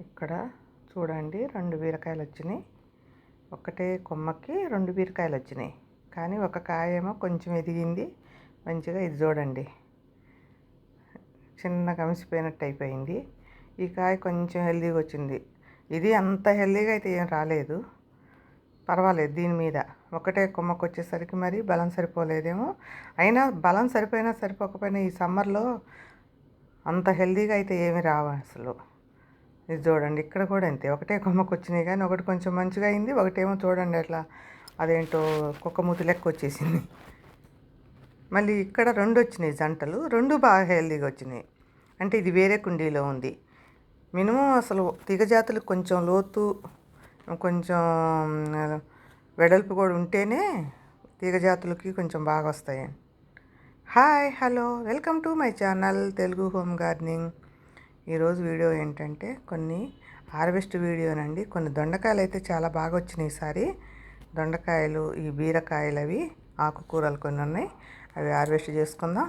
ఇక్కడ చూడండి 2 బీరకాయలు వచ్చినాయి. ఒకటే కొమ్మకి 2 బీరకాయలు వచ్చినాయి. కానీ ఒక కాయ ఏమో కొంచెం ఎదిగింది మంచిగా. ఇది చూడండి చిన్న కమిసిపోయినట్టు అయిపోయింది. ఈ కాయ కొంచెం హెల్దీగా వచ్చింది. ఇది అంత హెల్దీగా అయితే ఏం రాలేదు, పర్వాలేదు. దీని మీద ఒకటే కొమ్మకు వచ్చేసరికి మరి బలం సరిపోలేదేమో. అయినా బలం సరిపోయినా సరిపోకపోయినా ఈ సమ్మర్లో అంత హెల్దీగా అయితే ఏమి రావు అసలు. ఇది చూడండి ఇక్కడ కూడా అంతే, ఒకటే కొమ్మకు వచ్చినాయి కానీ ఒకటి కొంచెం మంచిగా అయింది, ఒకటేమో చూడండి అట్లా అదేంటో కుక్క మూతి లెక్క వచ్చేసింది. మళ్ళీ ఇక్కడ 2 వచ్చినాయి జంటలు, 2 బాగా హెల్దీగా వచ్చినాయి. అంటే ఇది వేరే కుండీలో ఉంది. మినిమం అసలు తీగజాతులకు కొంచెం లోతు కొంచెం వెడల్పు కూడా ఉంటేనే తీగజాతులకి కొంచెం బాగా వస్తాయి. Hi hello, welcome to my channel Telugu home gardening. ఈరోజు వీడియో ఏంటంటే కొన్ని హార్వెస్ట్ వీడియోనండి. కొన్ని దొండకాయలు అయితే చాలా బాగా వచ్చినాయి ఈసారి. దొండకాయలు, ఈ బీరకాయలు, అవి ఆకుకూరలు కొన్ని ఉన్నాయి, అవి హార్వెస్ట్ చేసుకుందాం.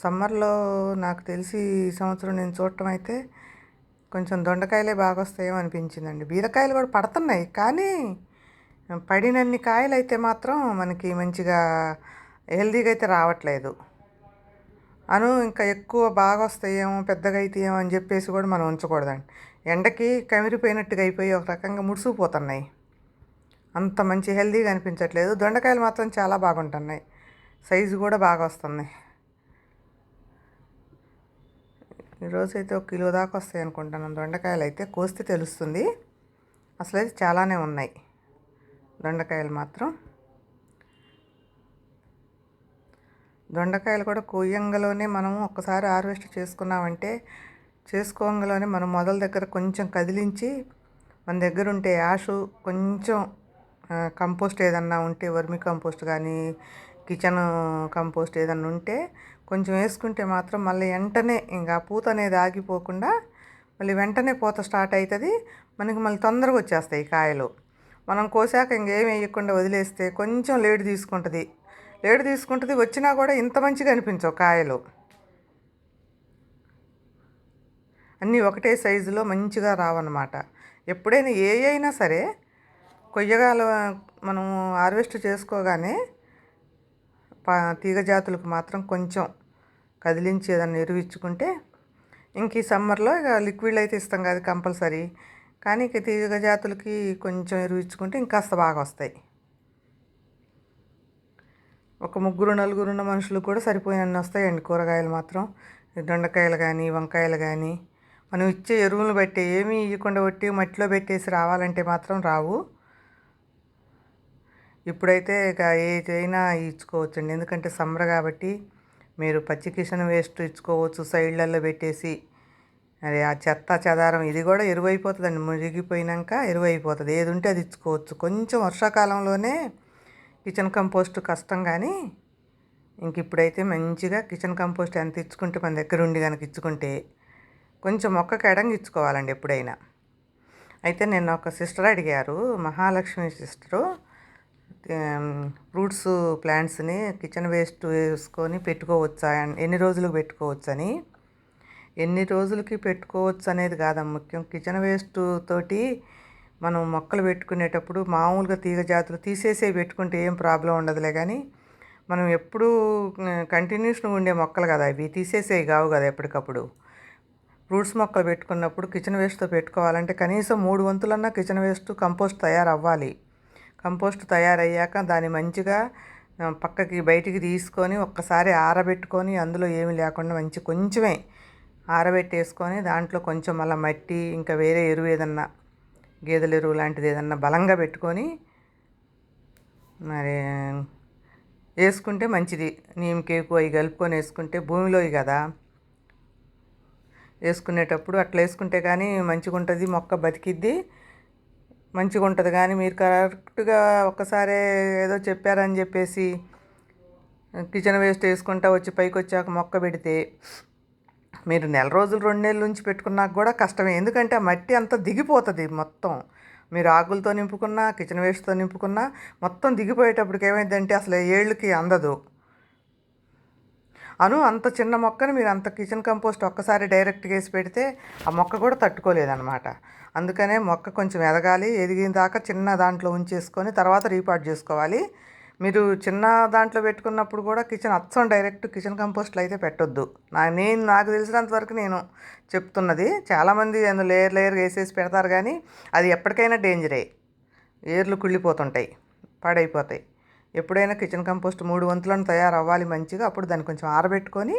సమ్మర్లో నాకు తెలిసి ఈ సంవత్సరం నేను చూడటం అయితే కొంచెం దొండకాయలే బాగా వస్తాయేమో అనిపించిందండి. బీరకాయలు కూడా పడుతున్నాయి కానీ పడినన్ని కాయలు అయితే మాత్రం మనకి మంచిగా హెల్దీగా అయితే రావట్లేదు. ఇంకా ఎక్కువ బాగా వస్తాయేమో పెద్దగా అయితేయేమో అని చెప్పేసి కూడా మనం ఉంచకూడదండి. ఎండకి కమిరిపోయినట్టుగా అయిపోయి ఒక రకంగా ముడుచుకుపోతున్నాయి. అంత మంచి హెల్దీగా అనిపించట్లేదు. దొండకాయలు మాత్రం చాలా బాగుంటున్నాయి, సైజు కూడా బాగా వస్తున్నాయి. ఈరోజు అయితే 1 కిలో దాకా వస్తాయి అనుకుంటున్నాను దొండకాయలు. అయితే కోస్తే తెలుస్తుంది. అసలు అయితే చాలానే ఉన్నాయి దొండకాయలు మాత్రం. దొండకాయలు కూడా కొయ్యంగలోనే మనం ఒక్కసారి హార్వెస్ట్ చేసుకోంగలోనే మనం మొదల దగ్గర కొంచెం కదిలించి, మన దగ్గర ఉంటే యాషు కొంచెం కంపోస్ట్ ఏదన్నా ఉంటే, వర్మి కంపోస్ట్ కానీ కిచెన్ కంపోస్ట్ ఏదన్నా ఉంటే కొంచెం వేసుకుంటే మాత్రం మళ్ళీ వెంటనే ఇంకా పూత అనేది ఆగిపోకుండా మళ్ళీ వెంటనే పూత స్టార్ట్ అవుతుంది. మనకి మళ్ళీ తొందరగా వచ్చేస్తాయి కాయలు. మనం కోసాక ఇంకేం వేయకుండా వదిలేస్తే కొంచెం లేట్ తీసుకుంటుంది. వచ్చినా కూడా ఇంత మంచిగా అనిపించవు కాయలు. అన్నీ ఒకటే సైజులో మంచిగా రావన్నమాట. ఎప్పుడైనా అయినా సరే కొయ్యగాల మనం హార్వెస్ట్ చేసుకోగానే తీగజాతులకు మాత్రం కొంచెం కదిలించి ఏదన్నా ఎరువు ఇచ్చుకుంటే, ఇంక ఈ సమ్మర్లో ఇక లిక్విడ్లు అయితే ఇస్తాం కదా కంపల్సరీ, కానీ ఇక తీగజాతులకి కొంచెం ఎరువు ఇచ్చుకుంటే ఇంకాస్త బాగా వస్తాయి. ఒక 3-4 ఉన్న మనుషులు కూడా సరిపోయినన్ని వస్తాయండి కూరగాయలు మాత్రం. దొండకాయలు కానీ వంకాయలు కానీ మనం ఇచ్చే ఎరువులను బట్టి, ఏమీ ఇవ్వకుండా ఒట్టి మట్టిలో పెట్టేసి రావాలంటే మాత్రం రావు. ఇప్పుడైతే ఇక ఏదైనా ఇచ్చుకోవచ్చండి, ఎందుకంటే సమ్మర్ కాబట్టి. మీరు పచ్చి కిచెన్ వేస్ట్ ఇచ్చుకోవచ్చు సైడ్లలో పెట్టేసి. అది ఆ చెత్త చెదారం ఇది కూడా ఎరువు అయిపోతుందండి, మురిగిపోయినాక ఎరువు అయిపోతుంది. ఏది ఉంటే అది ఇచ్చుకోవచ్చు. కొంచెం వర్షాకాలంలోనే కిచెన్ కంపోస్ట్ కష్టం, కానీ ఇంక ఇప్పుడైతే మంచిగా కిచెన్ కంపోస్ట్ ఎంత ఇచ్చుకుంటే మన దగ్గర ఉండి కనుక ఇచ్చుకుంటే కొంచెం మొక్కకి ఎడంగా ఇచ్చుకోవాలండి ఎప్పుడైనా. అయితే నేను ఒక సిస్టర్ అడిగారు, మహాలక్ష్మి సిస్టరు, ఫ్రూట్స్ ప్లాంట్స్ని కిచెన్ వేస్ట్ వేసుకొని పెట్టుకోవచ్చా, ఎన్ని రోజులకు పెట్టుకోవచ్చని. ఎన్ని రోజులకి పెట్టుకోవచ్చు అనేది కాదమ్మ ముఖ్యం. కిచెన్ వేస్ట్ తోటి మనం మొక్కలు పెట్టుకునేటప్పుడు మామూలుగా తీగ జాతులు తీసేసే పెట్టుకుంటే ఏం ప్రాబ్లం ఉండదులే, కానీ మనం ఎప్పుడూ కంటిన్యూస్గా ఉండే మొక్కలు కదా, అవి తీసేసేవి కావు కదా ఎప్పటికప్పుడు. ఫ్రూట్స్ మొక్కలు పెట్టుకున్నప్పుడు కిచెన్ వేస్ట్తో పెట్టుకోవాలంటే కనీసం 3 వంతులన్నా కిచెన్ వేస్ట్ కంపోస్ట్ తయారవ్వాలి. కంపోస్ట్ తయారయ్యాక దాన్ని మంచిగా పక్కకి బయటికి తీసుకొని ఒక్కసారి ఆరబెట్టుకొని, అందులో ఏమి లేకుండా మంచి కొంచెమే ఆరబెట్టేసుకొని దాంట్లో కొంచెం మళ్ళీ మట్టి, ఇంకా వేరే ఎరువు ఏదన్నా గేదెల ఎరువు లాంటిది ఏదన్నా బలంగా పెట్టుకొని మరి వేసుకుంటే మంచిది. నీమ్ కేకు అవి కలుపుకొని వేసుకుంటే భూమిలోవి కదా, వేసుకునేటప్పుడు అట్లా వేసుకుంటే కానీ మంచిగా ఉంటుంది, మొక్క బతికిద్ది, మంచిగా ఉంటుంది. కానీ మీరు కరెక్ట్గా ఒక్కసారే ఏదో చెప్పారని చెప్పేసి కిచెన్ వేస్ట్ వేసుకుంటా వచ్చి పైకి వచ్చాక మొక్క పెడితే మీరు 1 నెల రోజులు 2 నెలల నుంచి పెట్టుకున్నాక కూడా కష్టమే. ఎందుకంటే ఆ మట్టి అంతా దిగిపోతుంది మొత్తం. మీరు ఆకులతో నింపుకున్నా కిచెన్ వేస్ట్తో నింపుకున్నా మొత్తం దిగిపోయేటప్పటికి ఏమైందంటే అసలు ఏళ్ళకి అందదు. అంత చిన్న మొక్కని మీరు అంత కిచెన్ కంపోస్ట్ ఒక్కసారి డైరెక్ట్గా వేసి పెడితే ఆ మొక్క కూడా తట్టుకోలేదన్నమాట. అందుకనే మొక్క కొంచెం ఎదగాలి, ఎదిగిన దాకా చిన్న దాంట్లో ఉంచేసుకొని తర్వాత రీపాట్ చేసుకోవాలి. మీరు చిన్న దాంట్లో పెట్టుకున్నప్పుడు కూడా అచ్చం డైరెక్ట్ కిచెన్ కంపోస్ట్లో అయితే పెట్టొద్దు. నాకు తెలిసినంత వరకు నేను చెప్తున్నది. చాలామంది అందులో లేయర్ వేసేసి పెడతారు, కానీ అది ఎప్పటికైనా డేంజరే. ఏర్లు కుళ్ళిపోతుంటాయి, పాడైపోతాయి. ఎప్పుడైనా కిచెన్ కంపోస్ట్ 3 వంతులను తయారవ్వాలి మంచిగా. అప్పుడు దాన్ని కొంచెం ఆరబెట్టుకొని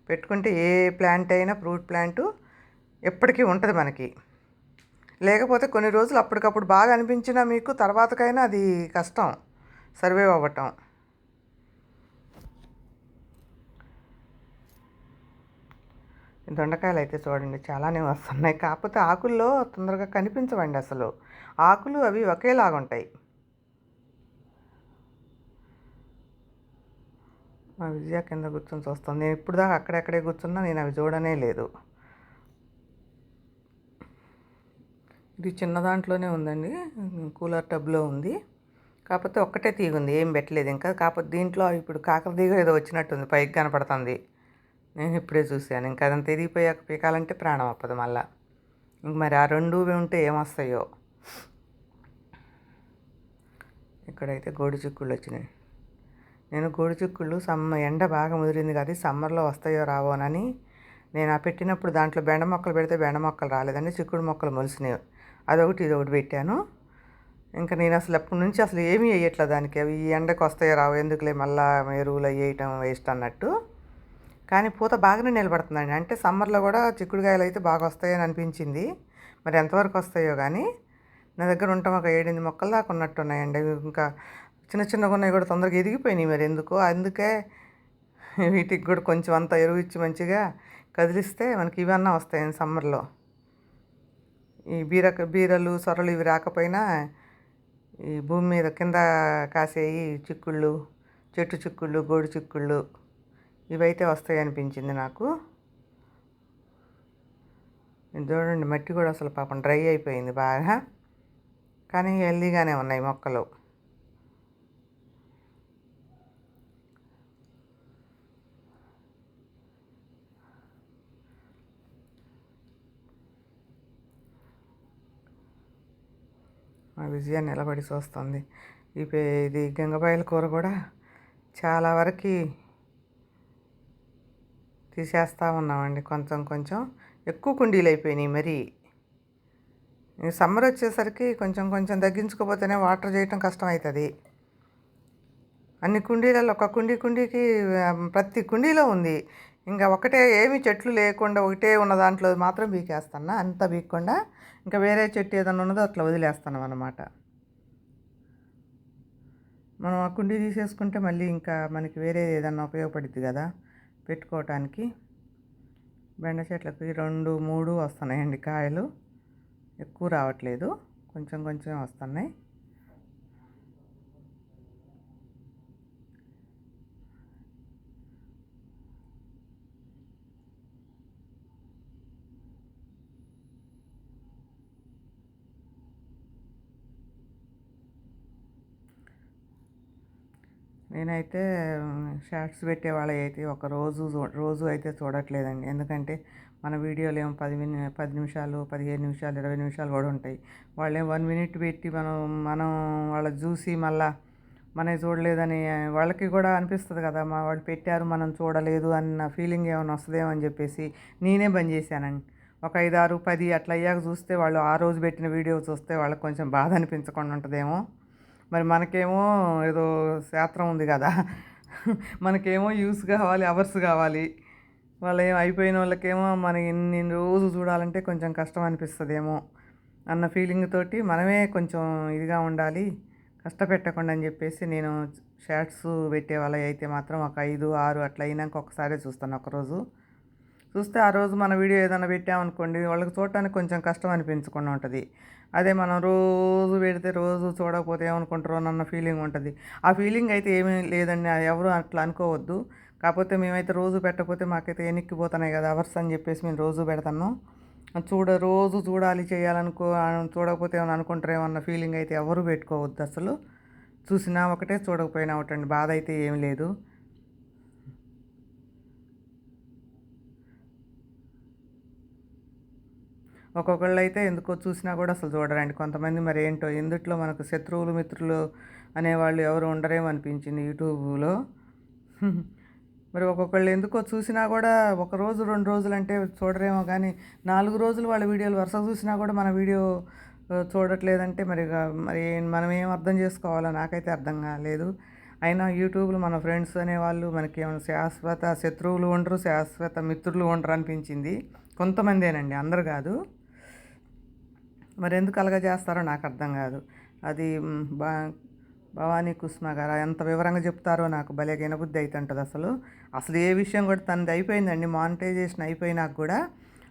పెట్టుకుంటే ఏ ప్లాంట్ అయినా ఫ్రూట్ ప్లాంటు ఎప్పటికీ ఉంటుంది మనకి. లేకపోతే కొన్ని రోజులు అప్పటికప్పుడు బాగా అనిపించినా మీకు తర్వాతకైనా అది కష్టం సర్వైవ్ అవ్వటం. దొండకాయలు అయితే చూడండి చాలానే వస్తున్నాయి. కాకపోతే ఆకుల్లో తొందరగా కనిపించవండి అసలు. ఆకులు అవి ఒకేలాగుంటాయి. మా విజయ కింద కూర్చొని చూస్తాను. నేను ఇప్పుడు దాకా అక్కడెక్కడే కూర్చున్నా, నేను అవి చూడనే లేదు. ఇది చిన్న దాంట్లోనే ఉందండి, కూలర్ టబ్లో ఉంది. కాకపోతే ఒక్కటే తీగ ఉంది, ఏం పెట్టలేదు ఇంకా. కాకపోతే దీంట్లో ఇప్పుడు కాకర తీగ ఏదో వచ్చినట్టుంది, పైకి కనపడుతుంది. నేను ఇప్పుడే చూశాను. ఇంకా అదంతా ఎదిగిపోయాక పీకాలంటే ప్రాణం అప్పదు మళ్ళా. ఇంక మరి ఆ 2 ఉంటే ఏమొస్తాయో. ఇక్కడైతే గోడు చిక్కుళ్ళు వచ్చినాయి. నేను గోడు చిక్కుళ్ళు ఎండ బాగా ముదిరింది కదా, సమ్మర్లో వస్తాయో రావోనని నేను ఆ పెట్టినప్పుడు దాంట్లో బెండ మొక్కలు పెడితే బెండ మొక్కలు రాలేదండి, చిక్కుడు మొక్కలు మొలిసినాయి. అదొకటి ఇదొకటి పెట్టాను. ఇంకా నేను అసలు ఎప్పటి నుంచి అసలు ఏమీ వేయట్లేదు దానికి. అవి ఈ ఎండకు వస్తాయో రావు, ఎందుకులే మళ్ళీ ఎరువులు వేయటం వేస్ట్ అన్నట్టు. కానీ పూత బాగానే నిలబడుతుందండి. అంటే సమ్మర్లో కూడా చిక్కుడుకాయలు అయితే బాగా వస్తాయని అనిపించింది. మరి ఎంతవరకు వస్తాయో కానీ నా దగ్గర ఉంటాం ఒక 7-8 మొక్కలు దాకా ఉన్నట్టున్నాయండి. ఇంకా చిన్న చిన్నగా ఉన్నాయి కూడా తొందరగా ఎదిగిపోయినాయి. మరి ఎందుకో అందుకే వీటికి కూడా కొంచెం అంత ఎరువు ఇచ్చి మంచిగా కదిలిస్తే మనకి ఇవన్నా వస్తాయండి సమ్మర్లో. ఈ బీరలు సొరలు ఇవి రాకపోయినా ఈ భూమి మీద కింద కాసేయి చిక్కుళ్ళు, చెట్టు చిక్కుళ్ళు, గోడు చిక్కుళ్ళు ఇవైతే వస్తాయి అనిపించింది నాకు. చూడండి మట్టి కూడా అసలు పాపం డ్రై అయిపోయింది బాగా, కానీ హెల్దీగానే ఉన్నాయి మొక్కలు. మా విజయ నిలబడి చూస్తుంది. ఇది గంగబాయల కూర కూడా చాలా వరకు తీసేస్తూ ఉన్నామండి. కొంచెం కొంచెం ఎక్కువ కుండీలు అయిపోయినాయి. మరి సమ్మర్ వచ్చేసరికి కొంచెం కొంచెం తగ్గించుకోపోతేనే వాటర్ చేయటం కష్టం అవుతుంది. అన్ని కుండీలలో ఒక కుండీకి ప్రతి కుండీలో ఉంది. ఇంకా ఒకటే ఏమి చెట్లు లేకుండా ఒకటే ఉన్న దాంట్లో మాత్రం బీకేస్తున్నా, అంతా బీక్కుండా ఇంకా వేరే చెట్టు ఏదైనా ఉన్నదో అట్లా వదిలేస్తున్నాం అన్నమాట. మనం ఆ కుండీ తీసేసుకుంటే మళ్ళీ ఇంకా మనకి వేరే ఏదన్నా ఉపయోగపడుద్ది కదా పెట్టుకోవటానికి. బెండ చెట్లకి 2-3 వస్తున్నాయండి కాయలు, ఎక్కువ రావట్లేదు, కొంచెం కొంచెం వస్తున్నాయి. నేనైతే షార్ట్స్ పెట్టేవాళ్ళు అయితే రోజు అయితే చూడట్లేదండి. ఎందుకంటే మన వీడియోలు ఏమో 10 నిమిషాలు, 15 నిమిషాలు, 20 నిమిషాలు కూడా ఉంటాయి. వాళ్ళేమో 1 మినిట్ పెట్టి మనం వాళ్ళని చూసి మళ్ళా మనకి చూడలేదని వాళ్ళకి కూడా అనిపిస్తుంది కదా, మా వాళ్ళు పెట్టారు మనం చూడలేదు అన్న ఫీలింగ్ ఏమైనా వస్తుందేమో అని చెప్పేసి నేనే బంద్ చేశానండి. ఒక 5, 6, 10 అట్లా అయ్యాక చూస్తే వాళ్ళు ఆ రోజు పెట్టిన వీడియో చూస్తే వాళ్ళకి కొంచెం బాధ అనిపించకుండా ఉంటుందేమో. మరి మనకేమో ఏదో శాస్త్రం ఉంది కదా, మనకేమో యూస్ కావాలి, అవర్స్ కావాలి. వాళ్ళు ఏమో అయిపోయిన వాళ్ళకేమో మనకి ఇన్ని రోజు చూడాలంటే కొంచెం కష్టం అనిపిస్తుందేమో అన్న ఫీలింగ్ తోటి మనమే కొంచెం ఇదిగా ఉండాలి, కష్టపెట్టకుండా అని చెప్పేసి నేను షార్ట్స్ పెట్టే వాళ్ళ అయితే మాత్రం ఒక 5, 6 అట్లా అయినాక ఒకసారి చూస్తాను. ఒకరోజు చూస్తే ఆ రోజు మన వీడియో ఏదైనా పెట్టామనుకోండి, వాళ్ళకి చూడటానికి కొంచెం కష్టం అనిపించకుండా ఉంటుంది. అదే మనం రోజు పెడితే రోజు చూడకపోతే ఏమనుకుంటారో అన్న ఫీలింగ్ ఉంటుంది. ఆ ఫీలింగ్ అయితే ఏమీ లేదండి, ఎవరు అట్లా అనుకోవద్దు. కాకపోతే మేమైతే రోజు పెట్టకపోతే మాకైతే ఎనిక్కిపోతున్నాయి కదా అవర్స్ అని చెప్పేసి మేము రోజు పెడతాను. రోజు చూడాలి చూడకపోతే ఏమైనా అనుకుంటారేమో అన్న ఫీలింగ్ అయితే ఎవరు పెట్టుకోవద్దు అసలు. చూసినా ఒకటే చూడకపోయినా ఒకటండి, బాధ అయితే ఏమి లేదు. ఒక్కొక్కళ్ళు అయితే ఎందుకో చూసినా కూడా అసలు చూడరండి. కొంతమంది మరి ఏంటో ఎందుట్లో మనకు శత్రువులు మిత్రులు అనేవాళ్ళు ఎవరు ఉండరేమో అనిపించింది యూట్యూబ్లో. మరి ఒక్కొక్కళ్ళు ఎందుకో చూసినా కూడా ఒక రోజు 2 రోజులంటే చూడరేమో కానీ 4 రోజులు వాళ్ళ వీడియోలు వరుసగా చూసినా కూడా మన వీడియో చూడట్లేదంటే మరి మనం ఏం అర్థం చేసుకోవాలో నాకైతే అర్థం కాలేదు. అయినా యూట్యూబ్లో మన ఫ్రెండ్స్ అనేవాళ్ళు మనకి ఏమైనా శాశ్వత శత్రువులు ఉండరు, శాశ్వత మిత్రులు ఉండరు అనిపించింది. కొంతమందేనండి, అందరు కాదు. మరి ఎందుకు అలాగా చేస్తారో నాకు అర్థం కాదు. అది భవానీ కుస్మా గారు ఎంత వివరంగా చెప్తారో నాకు భలే వినబుద్ధి అవుతుంటుంది. అసలు ఏ విషయం కూడా తనది అయిపోయిందండి, మానిటైజేషన్ అయిపోయినాక కూడా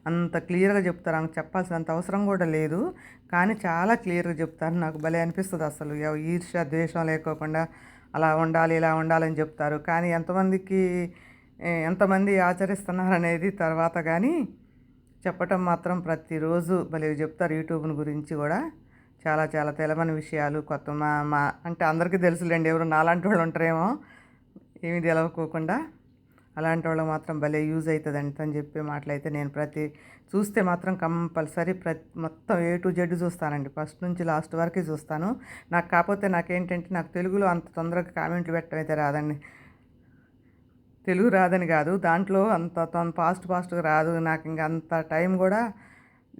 అంత క్లియర్గా చెప్తారు. ఆమెకు చెప్పాల్సినంత అవసరం కూడా లేదు, కానీ చాలా క్లియర్గా చెప్తారు. నాకు భలే అనిపిస్తుంది. అసలు ఈర్ష్య ద్వేషం లేకోకుండా అలా ఉండాలి ఇలా ఉండాలని చెప్తారు. కానీ ఎంతమంది ఆచరిస్తున్నారు అనేది తర్వాత, కానీ చెప్పటం మాత్రం ప్రతిరోజు భలే చెప్తారు. యూట్యూబ్ని గురించి కూడా చాలా చాలా తెలవని విషయాలు కొత్త మా అంటే అందరికీ తెలుసులేండి, ఎవరు నాలాంటి వాళ్ళు ఉంటారేమో ఏమీ తెలవకోకుండా. అలాంటి వాళ్ళు మాత్రం భలే యూజ్ అవుతుందండి అని చెప్పే మాటలైతే నేను చూస్తే మాత్రం కంపల్సరీ మొత్తం A to Z చూస్తానండి. ఫస్ట్ నుంచి లాస్ట్ వరకు చూస్తాను. కాకపోతే నాకేంటంటే నాకు తెలుగులో అంత తొందరగా కామెంట్లు పెట్టడం అయితే రాదండి. తెలుగు రాదని కాదు, దాంట్లో అంత ఫాస్ట్గా రాదు నాకు. ఇంకా అంత టైం కూడా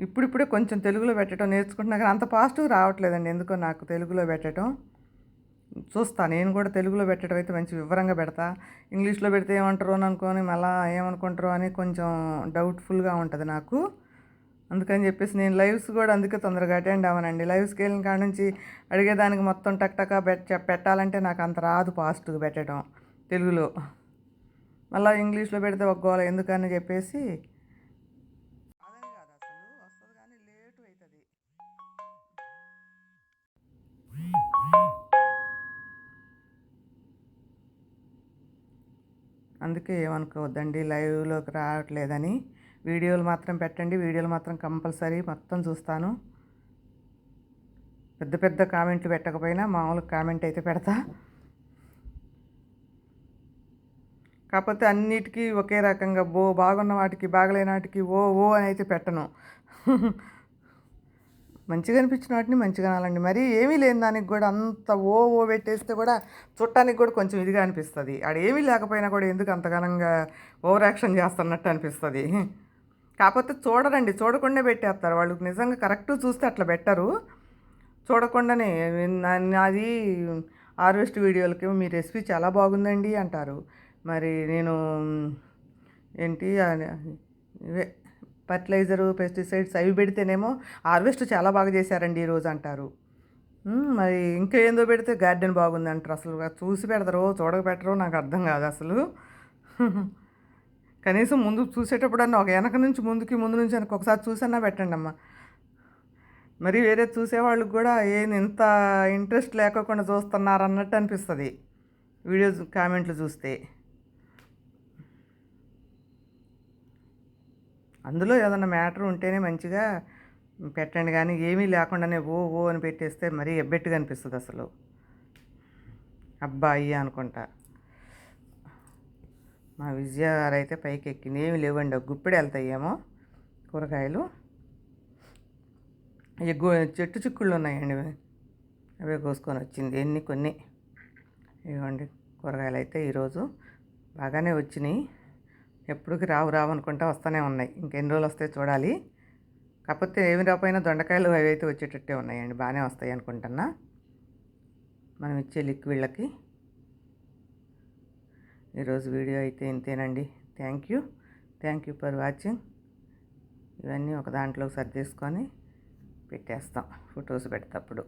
ఇప్పుడిప్పుడే కొంచెం తెలుగులో పెట్టడం నేర్చుకుంటున్నా, కానీ అంత ఫాస్ట్గా రావట్లేదండి ఎందుకో నాకు తెలుగులో పెట్టడం. చూస్తాను నేను కూడా తెలుగులో పెట్టడం అయితే మంచి వివరంగా పెడతా. ఇంగ్లీష్లో పెడితే ఏమంటారో అని అనుకొని మళ్ళీ ఏమనుకుంటారో అని కొంచెం డౌట్ఫుల్గా ఉంటుంది నాకు. అందుకని చెప్పేసి నేను లైవ్స్ కూడా అందుకే తొందరగా అటెండ్ అవ్వనండి. లైవ్స్కి వెళ్ళిన కాడ నుంచి అడిగేదానికి మొత్తం టక్టకా పెట్టాలంటే నాకు అంత రాదు ఫాస్ట్గా పెట్టడం తెలుగులో. మళ్ళీ ఇంగ్లీష్లో పెడితే ఒక గోల ఎందుకని చెప్పేసి అదని కాదు, అసలు వస్తుంది కానీ లేటు అవుతుంది. అందుకే ఏమనుకోవద్దండి లైవ్లోకి రావట్లేదని. వీడియోలు మాత్రం పెట్టండి, వీడియోలు మాత్రం కంపల్సరీ మొత్తం చూస్తాను. పెద్ద పెద్ద కామెంట్లు పెట్టకపోయినా మామూలు కామెంట్ అయితే పెడతా. కాకపోతే అన్నిటికీ ఒకే రకంగా బాగున్న వాటికి బాగలేని వాటికి ఓ అని అయితే పెట్టను. మంచిగా అనిపించిన వాటిని మంచిగా అనాలండి. మరి ఏమీ లేని దానికి కూడా అంత ఓ పెట్టేస్తే కూడా చుట్టానికి కూడా కొంచెం ఇదిగా అనిపిస్తుంది. ఏమీ లేకపోయినా కూడా ఎందుకు అంతగానంగా ఓవర్ యాక్షన్ చేస్తున్నట్టు అనిపిస్తుంది. కాకపోతే చూడరండి, చూడకుండా పెట్టేస్తారు వాళ్ళు. నిజంగా కరెక్ట్ చూస్తే అట్లా పెట్టరు, చూడకుండానే. నాది హార్వెస్ట్ వీడియోలకి మీ రెసిపీ చాలా బాగుందండి అంటారు. మరి నేను ఏంటి ఇవే ఫర్టిలైజరు పెస్టిసైడ్స్ అవి పెడితేనేమో హార్వెస్ట్ చాలా బాగా చేశారండి ఈరోజు అంటారు. మరి ఇంకా ఏందో పెడితే గార్డెన్ బాగుంది అంటారు. అసలు చూసి పెడతారో చూడక పెట్టరో నాకు అర్థం కాదు అసలు. కనీసం ముందు చూసేటప్పుడన్నా ఒక వెనక నుంచి ముందు నుంచి వెనక ఒకసారి చూసన్నా పెట్టండి అమ్మ. మరి వేరే చూసేవాళ్ళకి కూడా ఇంత ఇంట్రెస్ట్ లేకోకుండా చూస్తున్నారు అన్నట్టు అనిపిస్తుంది వీడియోస్ కామెంట్లు చూస్తే. అందులో ఏదన్నా మ్యాటర్ ఉంటేనే మంచిగా పెట్టండి, కానీ ఏమీ లేకుండానే ఓ అని పెట్టేస్తే మరీ ఎబ్బెట్టుగా అనిపిస్తుంది అసలు. అబ్బాయి అనుకుంటా. మా విజయ గారు అయితే పైకి ఎక్కింది, ఏమి లేవండి, ఒక గుప్పెడు వెళ్తాయేమో కూరగాయలు. చెట్టు చిక్కుళ్ళు ఉన్నాయండి, అవే కోసుకొని వచ్చింది కొన్ని. ఇవ్వండి కూరగాయలు అయితే ఈరోజు బాగానే వచ్చినాయి. ఎప్పటికి రావు అనుకుంటా వస్తూనే ఉన్నాయి. ఇంకెన్ని రోజులు వస్తాయి చూడాలి. కాకపోతే ఏమి రాకపోయినా దొండకాయలు అవి అయితే వచ్చేటట్టే ఉన్నాయండి, బాగానే వస్తాయి అనుకుంటున్నా మనం ఇచ్చే లిక్విడ్లకి. ఈరోజు వీడియో అయితే ఇంతేనండి. Thank you for watching. ఇవన్నీ ఒక దాంట్లోకి సర్దేసుకొని పెట్టేస్తాం ఫొటోస్ పెడతప్పుడు.